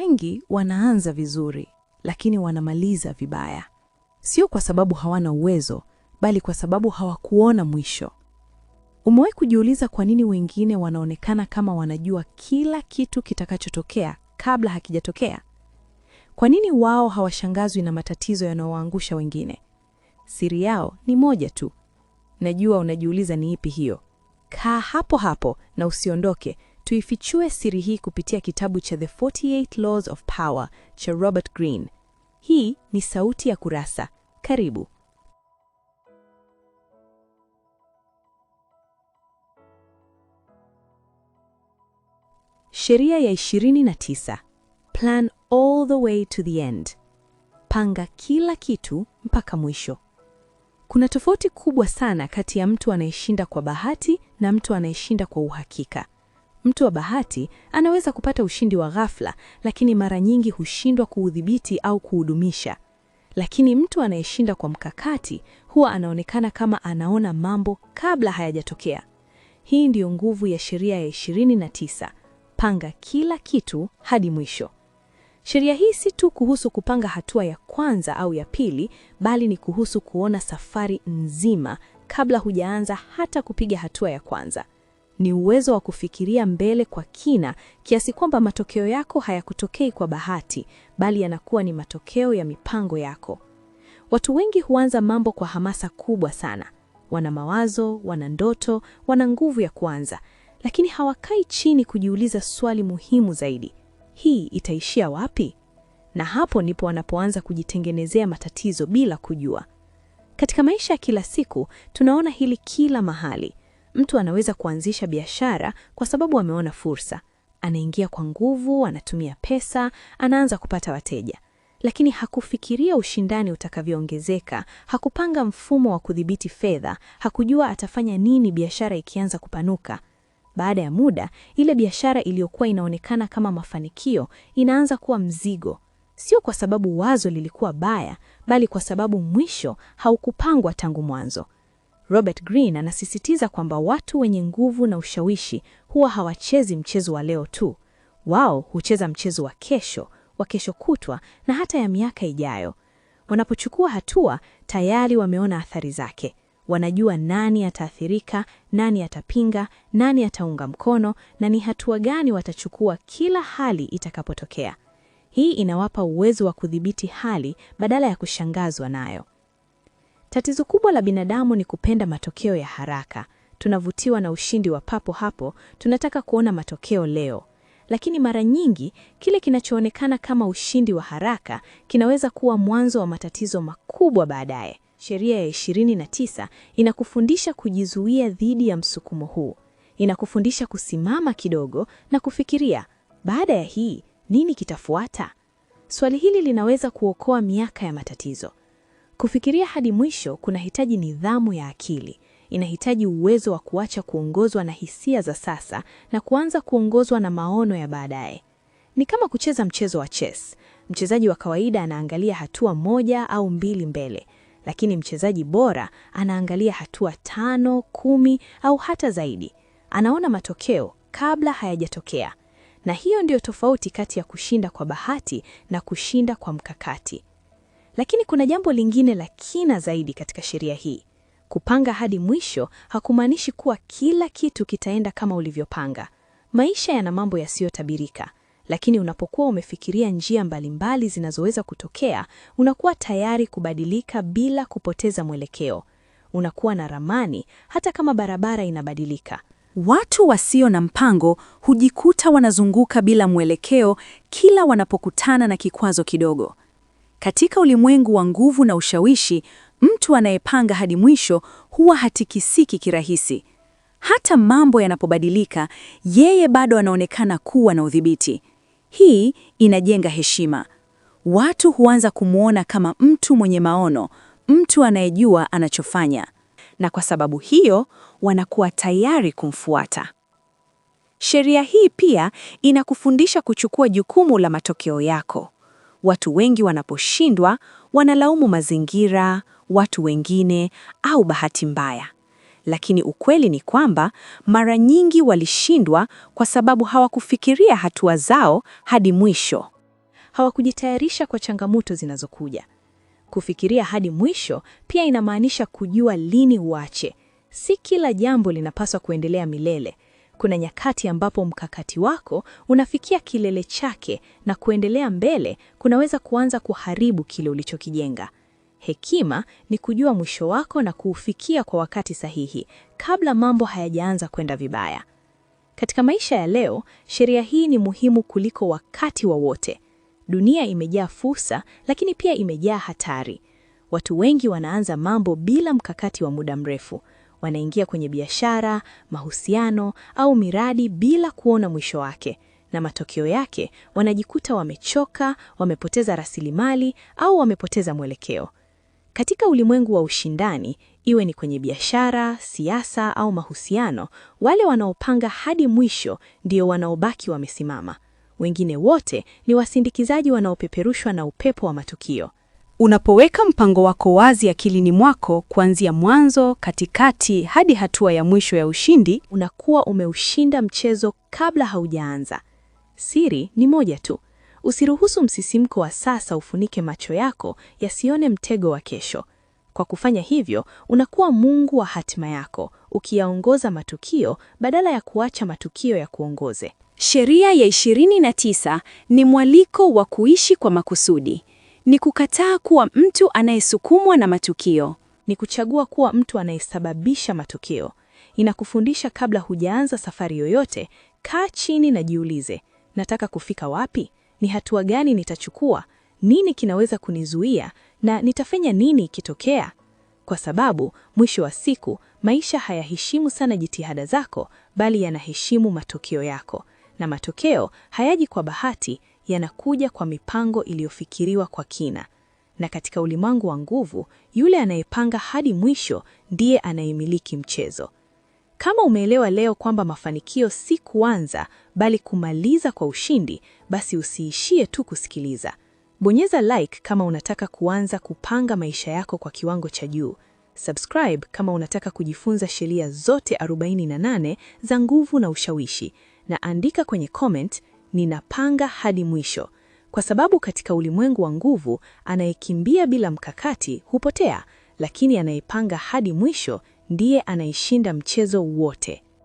wengi wanaanza vizuri, lakini wanamaliza vibaya. Sio kwa sababu hawana uwezo, bali kwa sababu hawakuona mwisho. Umewahi kujiuliza kwa nini wengine wanaonekana kama wanajua kila kitu kitakachotokea kabla hakijatokea? Kwa nini wao hawashangazwi na matatizo yanayowaangusha wengine? Siri yao ni moja tu. Najua unajiuliza ni ipi hiyo. Kaa hapo hapo na usiondoke. Tuifichue siri hii kupitia kitabu cha The 48 Laws of Power cha Robert Greene. Hii ni Sauti ya Kurasa. Karibu. Sheria ya 29. Plan all the way to the end. Panga kila kitu mpaka mwisho. Kuna tofauti kubwa sana kati ya mtu anayeshinda kwa bahati na mtu anayeshinda kwa uhakika. Mtu wa bahati anaweza kupata ushindi wa ghafla, lakini mara nyingi hushindwa kuudhibiti au kuhudumisha. Lakini mtu anayeshinda kwa mkakati huwa anaonekana kama anaona mambo kabla hayajatokea. Hii ndiyo nguvu ya sheria ya 29. Panga kila kitu hadi mwisho. Sheria hii si tu kuhusu kupanga hatua ya kwanza au ya pili, bali ni kuhusu kuona safari nzima kabla hujaanza hata kupiga hatua ya kwanza. Ni uwezo wa kufikiria mbele kwa kina kiasi kwamba matokeo yako hayakutokei kwa bahati, bali yanakuwa ni matokeo ya mipango yako. Watu wengi huanza mambo kwa hamasa kubwa sana. Wana mawazo, wana ndoto, wana nguvu ya kuanza, lakini hawakai chini kujiuliza swali muhimu zaidi. Hii itaishia wapi? Na hapo ndipo wanapoanza kujitengenezea matatizo bila kujua. Katika maisha ya kila siku, tunaona hili kila mahali. Mtu anaweza kuanzisha biashara kwa sababu ameona fursa. Anaingia kwa nguvu, anatumia pesa, anaanza kupata wateja. Lakini hakufikiria ushindani utakavyoongezeka, hakupanga mfumo wa kudhibiti fedha, hakujua atafanya nini biashara ikianza kupanuka. Baada ya muda, ile biashara iliyokuwa inaonekana kama mafanikio inaanza kuwa mzigo. Sio kwa sababu wazo lilikuwa baya, bali kwa sababu mwisho haukupangwa tangu mwanzo. Robert Greene anasisitiza kwamba watu wenye nguvu na ushawishi huwa hawachezi mchezo wa leo tu. Wao hucheza mchezo wa kesho kutwa na hata ya miaka ijayo. Wanapochukua hatua, tayari wameona athari zake. Wanajua nani ataathirika, nani atapinga, nani ataunga mkono, na ni hatua gani watachukua kila hali itakapotokea. Hii inawapa uwezo wa kudhibiti hali badala ya kushangazwa nayo. Tatizo kubwa la binadamu ni kupenda matokeo ya haraka. Tunavutiwa na ushindi wa papo hapo, tunataka kuona matokeo leo. Lakini mara nyingi, kile kinachoonekana kama ushindi wa haraka kinaweza kuwa mwanzo wa matatizo makubwa baadaye. Sheria ya 29 inakufundisha kujizuia dhidi ya msukumo huu. Inakufundisha kusimama kidogo na kufikiria, baada ya hii, nini kitafuata? Swali hili linaweza kuokoa miaka ya matatizo. Kufikiria hadi mwisho kunahitaji nidhamu ya akili. Inahitaji uwezo wa kuacha kuongozwa na hisia za sasa na kuanza kuongozwa na maono ya baadaye. Ni kama kucheza mchezo wa chess. Mchezaji wa kawaida anaangalia hatua 1 au 2 mbele. Lakini mchezaji bora anaangalia hatua 5, 10 au hata zaidi. Anaona matokeo kabla hayajatokea. Na hiyo ndio tofauti kati ya kushinda kwa bahati na kushinda kwa mkakati. Lakini kuna jambo lingine la kina zaidi katika sheria hii. Kupanga hadi mwisho hakumaanishi kuwa kila kitu kitaenda kama ulivyopanga. Maisha yana mambo yasiyotabirika. Lakini unapokuwa umefikiria njia mbalimbali zinazoweza kutokea, unakuwa tayari kubadilika bila kupoteza mwelekeo. Unakuwa na ramani hata kama barabara inabadilika. Watu wasio na mpango hujikuta wanazunguka bila mwelekeo kila wanapokutana na kikwazo kidogo. Katika ulimwengu wa nguvu na ushawishi, mtu anayepanga hadi mwisho huwa hatikisiki kirahisi. Hata mambo yanapobadilika, yeye bado anaonekana kuwa na udhibiti. Hii inajenga heshima. Watu huanza kumuona kama mtu mwenye maono, mtu anayejua anachofanya. Na kwa sababu hiyo, wanakuwa tayari kumfuata. Sheria hii pia inakufundisha kuchukua jukumu la matokeo yako. Watu wengi wanaposhindwa, wanalaumu mazingira, watu wengine au bahati mbaya. Lakini ukweli ni kwamba mara nyingi walishindwa kwa sababu hawakufikiria hatua zao hadi mwisho. hawakujitayarisha kwa changamoto zinazokuja. Kufikiria hadi mwisho pia inamaanisha kujua lini uache. Si kila jambo linapaswa kuendelea milele. Kuna nyakati ambapo mkakati wako unafikia kilele chake na kuendelea mbele kunaweza kuanza kuharibu kile ulichokijenga. Hekima ni kujua mwisho wako na kuufikia kwa wakati sahihi kabla mambo hayajaanza kwenda vibaya. Katika maisha ya leo, sheria hii ni muhimu kuliko wakati wowote. Dunia imejaa fursa, lakini pia imejaa hatari. Watu wengi wanaanza mambo bila mkakati wa muda mrefu. Wanaingia kwenye biashara, mahusiano au miradi bila kuona mwisho wake. Na matokeo yake, wanajikuta wamechoka, wamepoteza rasilimali au wamepoteza mwelekeo. Katika ulimwengu wa ushindani, iwe ni kwenye biashara, siasa au mahusiano, wale wanaopanga hadi mwisho ndio wanaobaki wamesimama. Wengine wote ni wasindikizaji wanaopeperushwa na upepo wa matukio. Unapoweka mpango wako wazi akilini mwako kuanzia mwanzo, katikati hadi hatua ya mwisho ya ushindi, unakuwa umeushinda mchezo kabla haujaanza. Siri ni moja tu. Usiruhusu msisimko wa sasa ufunike macho yako yasione mtego wa kesho. Kwa kufanya hivyo, unakuwa Mungu wa hatima yako, ukiyaongoza matukio badala ya kuacha matukio ya kuongoze. Sheria ya 29 ni mwaliko wa kuishi kwa makusudi. Ni kukataa kuwa mtu anayesukumwa na matukio. Ni kuchagua kuwa mtu anayesababisha matukio. Inakufundisha kabla hujaanza safari yoyote, kaa chini na jiulize, nataka kufika wapi? Ni hatua gani nitachukua? Nini kinaweza kunizuia? Na nitafanya nini ikitokea? Kwa sababu, mwisho wa siku, maisha hayaheshimu sana jitihada zako, bali yanaheshimu matokeo yako. Na matokeo hayaji kwa bahati, yanakuja kwa mipango iliyofikiriwa kwa kina. Na katika ulimwengu wa nguvu, yule anayepanga hadi mwisho ndiye anayemiliki mchezo. Kama umeelewa leo kwamba mafanikio si kuanza, bali kumaliza kwa ushindi, basi usiishie tu kusikiliza. Bonyeza like kama unataka kuanza kupanga maisha yako kwa kiwango cha juu. Subscribe kama unataka kujifunza sheria zote 48 za nguvu na ushawishi. Na andika kwenye comment, ninapanga hadi mwisho. Kwa sababu katika ulimwengu wa nguvu, anayekimbia bila mkakati hupotea, lakini anayepanga hadi mwisho ndiye anayeshinda mchezo wote.